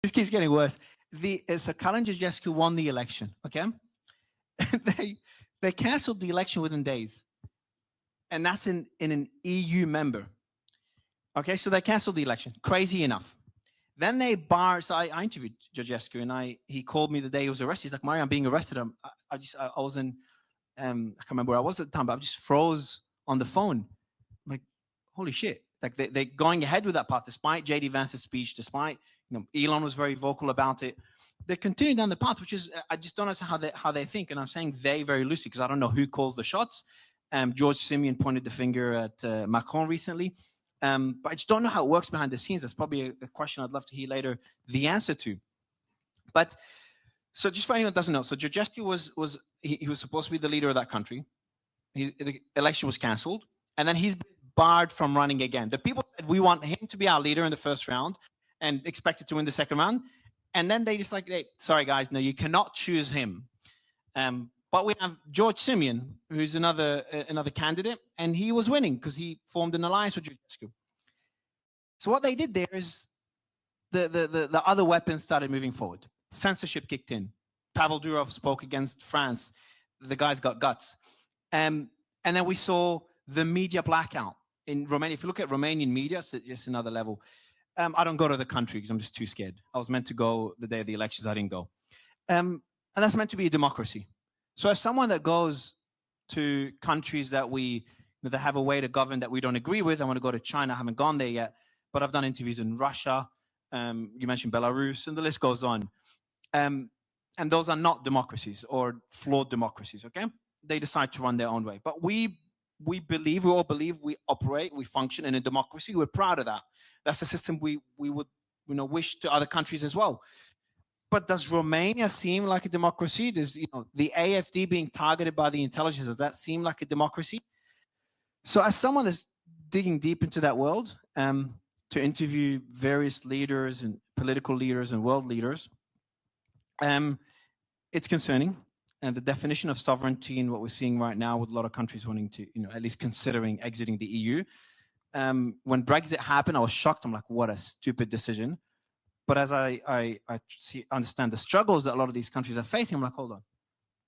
This keeps getting worse. So Kalinjajevsky won the election, okay? they canceled the election within days. And that's in an EU member. Okay, so they canceled the election. Crazy enough. Then they barred, so I interviewed Georgescu, and he called me the day he was arrested. He's like, Mario, I'm being arrested. I was in, I can't remember where I was at the time, but I just froze on the phone. I'm like, holy shit. Like they're going ahead with that path, despite J.D. Vance's speech, despite, Elon was very vocal about it. They continue down the path, which is, I just don't understand how they think. And I'm saying they very loosely, because I don't know who calls the shots. George Simeon pointed the finger at Macron recently. But I just don't know how it works behind the scenes. That's probably a question I'd love to hear later the answer to. But so just for anyone that doesn't know, so Georgescu was supposed to be the leader of that country. The election was canceled, and then he's been barred from running again. The people said, we want him to be our leader in the first round and expected to win the second round. And then they just like, hey, sorry guys, no, you cannot choose him. But we have George Simeon, who's another candidate, and he was winning because he formed an alliance with Georgescu. So what they did there is the other weapons started moving forward. Censorship kicked in. Pavel Durov spoke against France. The guy's got guts. And then we saw the media blackout in Romania. If you look at Romanian media, it's just another level. I don't go to the country because I'm just too scared. I was meant to go the day of the elections. I didn't go. And that's meant to be a democracy. So as someone that goes to countries that that have a way to govern that we don't agree with, I want to go to China. I haven't gone there yet, but I've done interviews in Russia. You mentioned Belarus, and the list goes on. And those are not democracies or flawed democracies, okay? They decide to run their own way. But we all believe we operate, we function in a democracy. We're proud of that. That's the system we would wish to other countries as well. But does Romania seem like a democracy? Does the AFD being targeted by the intelligence, does that seem like a democracy? So as someone that's digging deep into that world, to interview various leaders and political leaders and world leaders, it's concerning. And the definition of sovereignty and what we're seeing right now with a lot of countries wanting to, at least considering exiting the EU. When Brexit happened, I was shocked. I'm like, what a stupid decision. But as I understand the struggles that a lot of these countries are facing, I'm like, hold on.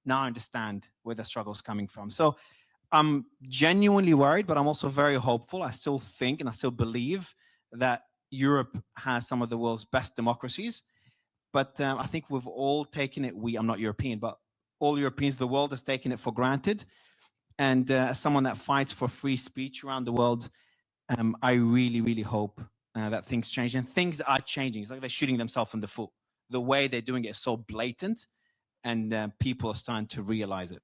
Now I understand where the struggle's coming from. So I'm genuinely worried, but I'm also very hopeful. I still think and I still believe that Europe has some of the world's best democracies. But I think we've all taken it, I'm not European, but all Europeans, the world has taken it for granted. And as someone that fights for free speech around the world, I really, really hope that things change, and things are changing. It's like they're shooting themselves in the foot. The way they're doing it is so blatant, and people are starting to realize it.